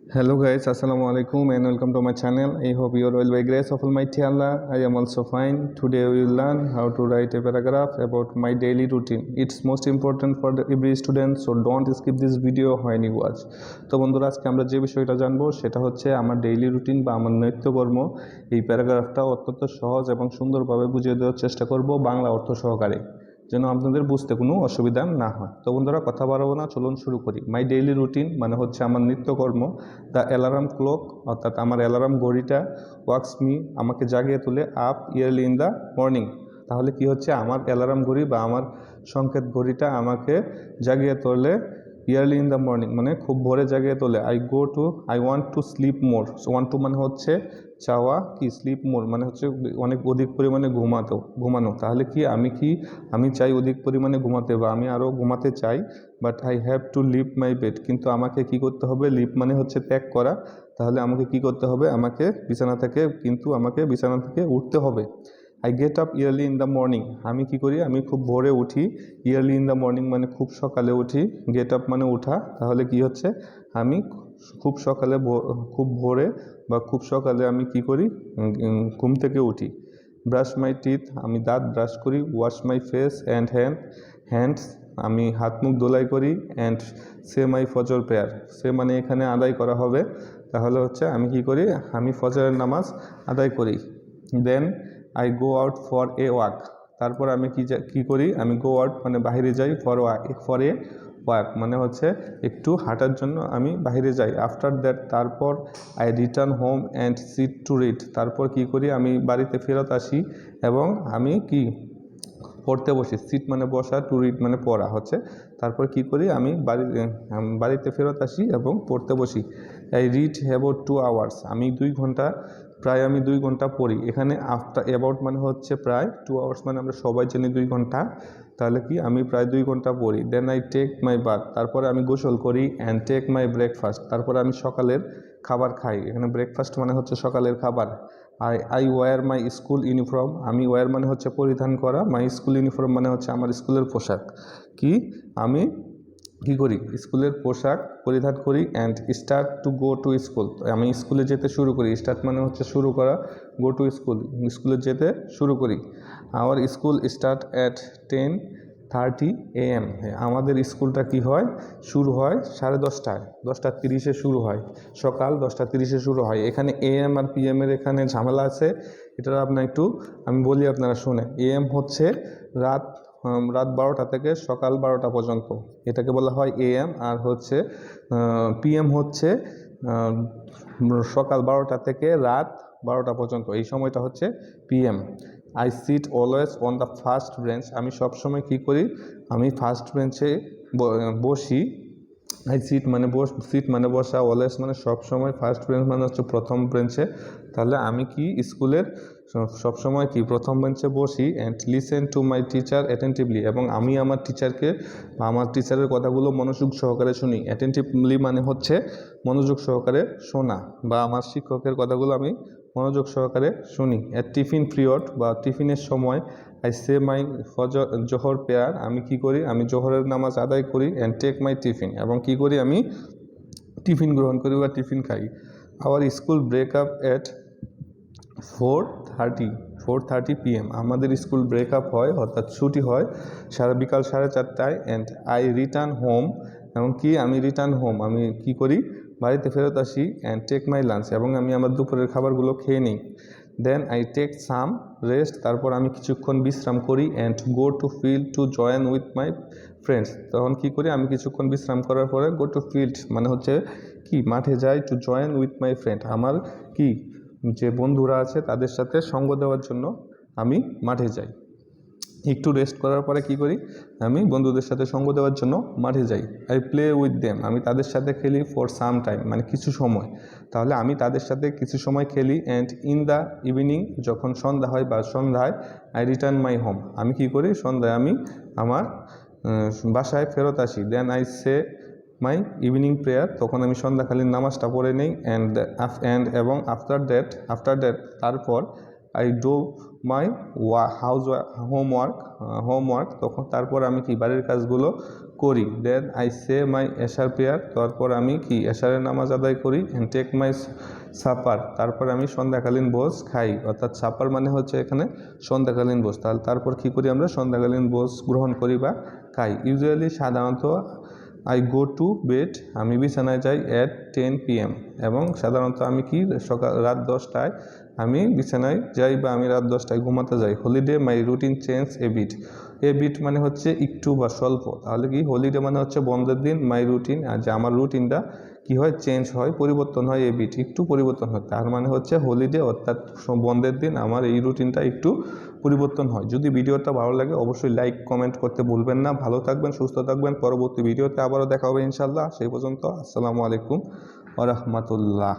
Hello guys, Assalamu alaikum and welcome to my channel. I hope you are well by grace of Almighty Allah. I am also fine. Today we will learn how to write a paragraph about my daily routine. It's most important for every student, so don't skip this video when you watch. তো বন্ধুরা, আজকে আমরা যে বিষয়টা জানবো সেটা হচ্ছে আমার ডেইলি রুটিন বা আমার নিত্যকর্ম। এই প্যারাগ্রাফটা অত্যন্ত সহজ এবং সুন্দরভাবে বুঝিয়ে দেওয়ার চেষ্টা করব বাংলা অর্থ সহকারে, যেন আপনাদের বুঝতে কোনো অসুবিধা না হয়। তো বন্ধুরা, কথা বাড়াবো না, চলুন শুরু করি। মাই ডেইলি রুটিন মানে হচ্ছে আমার নিত্যকর্ম। দ্য অ্যালার্ম ক্লক, অর্থাৎ আমার অ্যালার্ম ঘড়িটা, ওয়াক্স মি, আমাকে জাগিয়ে তোলে, up yearly in the morning. তাহলে কি হচ্ছে, আমার অ্যালার্ম ঘড়ি বা আমার সংকেত ঘড়িটা আমাকে জাগিয়ে তোলে ইয়ারলি ইন দ্য মর্নিং, মানে খুব ভোরে জাগিয়ে তোলে। I want to sleep more. Want to মানে হচ্ছে চাওয়া, কি স্লিপ মোর মানে হচ্ছে অনেক অধিক পরিমাণে ঘুমানো। তাহলে আমি চাই অধিক পরিমাণে ঘুমাতে, বা আমি আরও ঘুমাতে চাই। But I have to leave my bed, কিন্তু আমাকে কি করতে হবে, লিভ মানে হচ্ছে ত্যাগ করা। তাহলে আমাকে কি করতে হবে, আমাকে বিছানা থেকে উঠতে হবে। I get up yearly in the morning, আমি কি করি, আমি খুব ভোরে উঠি। ইয়ারলি ইন দ্য মর্নিং মানে খুব সকালে উঠি। গেট আপ মানে উঠা, তাহলে কি হচ্ছে, আমি খুব ভোরে বা খুব সকালে আমি কি করি, ঘুম থেকে উঠি। ব্রাশ মাই টিথ, আমি দাঁত ব্রাশ করি। Wash my face and hands, আমি হাত মুখ ধোলাই করি। অ্যান্ড সে মাই ফজর প্রেয়ার, সে মানে এখানে আদায় করা হবে। তাহলে হচ্ছে আমি কি করি, আমি ফজরের নামাজ আদায় করি। Then I go out for a walk, তারপর আমি কি করি, আমি গো আউট মানে বাইরে যাই, ফর এ ওয়াক মানে হচ্ছে একটু হাঁটার জন্য আমি বাইরে যাই। আফটার দ্যাট, তারপর I return home and sit to read, তারপর কি করি, আমি বাড়িতে ফেরত আসি এবং আমি পড়তে বসি। সিট মানে বসা, টু রিড মানে পড়া হচ্ছে। তারপর কি করি, আমি বাড়িতে ফেরত আসি এবং পড়তে বসি। আই রিড অ্যাবাউট 2 আওয়ার্স, প্রায় আমি 2 ঘন্টা পড়ি। এখানে অ্যাবাউট মানে হচ্ছে প্রায়, 2 আওয়ার্স মানে আমরা সবাই জানি 2 ঘন্টা। তাহলে কি, আমি প্রায় 2 ঘন্টা পড়ি। Then I take my bath, তারপরে আমি গোসল করি। অ্যান্ড টেক মাই ব্রেকফাস্ট, তারপরে আমি সকালের খাবার খাই। এখানে ব্রেকফাস্ট মানে হচ্ছে সকালের খাবার। I wear my school uniform, আমি ওয়্যার মানে হচ্ছে পরিধান করা, মাই স্কুল ইউনিফর্ম মানে হচ্ছে আমার স্কুলের পোশাক। আমি কি করি, স্কুলের পোশাক পরিধান করি। And start to go to school, আমি স্কুলে যেতে শুরু করি। স্টার্ট মানে হচ্ছে শুরু করা, গো টু স্কুল স্কুলে যেতে শুরু করি। Our school start at 10:30 AM, আমাদের স্কুলটা কি হয়, শুরু হয় 10:30টায়, 10:30 শুরু হয়, সকাল 10:30 শুরু হয়। এখানে AM আর PM এর এখানে ঝামেলা আছে, এটা আমি বলি, আপনারা শুনে। AM হচ্ছে রাত 12টা থেকে সকাল 12টা পর্যন্ত, এটাকে বলা হয় AM। আর হচ্ছে PM হচ্ছে সকাল 12টা থেকে রাত 12টা পর্যন্ত, এই সময়টা হচ্ছে PM। I sit always on the first bench, আমি সবসময় কি করি, আমি ফার্স্ট বেঞ্চে বসি। সিট মানে বসা, অলওয়েজ মানে সবসময়, ফার্স্ট বেঞ্চ মানে হচ্ছে প্রথম বেঞ্চে। তাহলে আমি স্কুলের সবসময় প্রথম বেঞ্চে বসি। And listen to my teacher attentively, এবং আমি আমার টিচারের কথাগুলো মনোযোগ সহকারে শুনি। অ্যাটেন্টিভলি মানে হচ্ছে মনোযোগ সহকারে শোনা, বা আমার শিক্ষকের কথাগুলো আমি মনোযোগ সহকারে শুনি। অ্যাট টিফিন পিরিয়ড, বা টিফিনের সময়, I say my Johar prayer, আমি কি করি, আমি জোহরের নামাজ আদায় করি। অ্যান্ড টেক মাই টিফিন, এবং কি করি, আমি টিফিন গ্রহণ করি বা টিফিন খাই। Our school break up at 4:30 PM, আমাদের স্কুল ব্রেক আপ হয়, অর্থাৎ ছুটি হয় বিকাল 4:30টায়। অ্যান্ড আই রিটার্ন হোম, এবং আমি রিটার্ন হোম, আমি কি করি, বাড়িতে ফেরত আসি। অ্যান্ড টেক মাই লাঞ্চ, এবং আমি আমার দুপুরের খাবারগুলো খেয়ে নিই। Then I take some rest, তারপর আমি কিছুক্ষণ বিশ্রাম করি। And go to field to join with my friends, তখন কি করি, আমি কিছুক্ষণ বিশ্রাম করার পরে গো টু ফিল্ড মানে হচ্ছে মাঠে যাই। Two join with my friend, আমার যে বন্ধুরা আছে তাদের সাথে সঙ্গ দেওয়ার জন্য আমি মাঠে যাই। একটু রেস্ট করার পরে কি করি, আমি বন্ধুদের সাথে সঙ্গ দেওয়ার জন্য মাঠে যাই। আই প্লে উইথ দেম, আমি তাদের সাথে খেলি। ফর সাম টাইম মানে কিছু সময়, তাহলে আমি তাদের সাথে কিছু সময় খেলি। অ্যান্ড ইন দ্য ইভিনিং, যখন সন্ধ্যা হয় বা সন্ধ্যায়, আই রিটার্ন মাই হোম, আমি কি করি, সন্ধ্যায় আমি আমার বাসায় ফেরত আসি। Then I say my evening prayer, তখন আমি সন্ধ্যাকালীন নামাজটা পড়ে নিই। এবং আফটার দ্যাট, তারপর আই ডু মাই হোমওয়ার্ক তখন তারপর আমি কি বাড়ির কাজগুলো করি। দেন আই সে মাই এশার প্রেয়ার, তারপর আমি কি এশারের নামাজ আদায় করি। অ্যান্ড টেক মাই সাপার, তারপর আমি সন্ধ্যাকালীন ভোজ খাই, অর্থাৎ সাপার মানে হচ্ছে এখানে সন্ধ্যাকালীন ভোজ। তারপর কি করি আমরা সন্ধ্যাকালীন ভোজ গ্রহণ করি বা খাই। ইউজুয়ালি সাধারণত আই গো টু বেড, আমি বিছানায় যাই at 10 PM, এবং সাধারণত আমি কি রাত 10টায় আমি বিছানায় যাই বা আমি রাত 10টায় ঘুমাতে যাই। Holiday my routine change a bit মানে হচ্ছে একটু বা স্বল্প, তাহলে কি হলিডে মানে হচ্ছে বন্ধের দিন, মাই রুটিন আর যে আমার রুটিনটা কি হয় চেঞ্জ হয়, পরিবর্তন হয়, এ বিট একটু পরিবর্তন হয়, তার মানে হচ্ছে হলিডে অর্থাৎ বন্ধের দিন আমার এই রুটিনটা একটু পরিবর্তন হয়। যদি ভিডিওটা ভালো লাগে অবশ্যই লাইক কমেন্ট করতে ভুলবেন না। ভালো থাকবেন, সুস্থ থাকবেন, পরবর্তী ভিডিওতে আবারও দেখা হবে ইনশাল্লাহ। সেই পর্যন্ত আসসালামু আলাইকুম ওয়া রাহমাতুল্লাহ।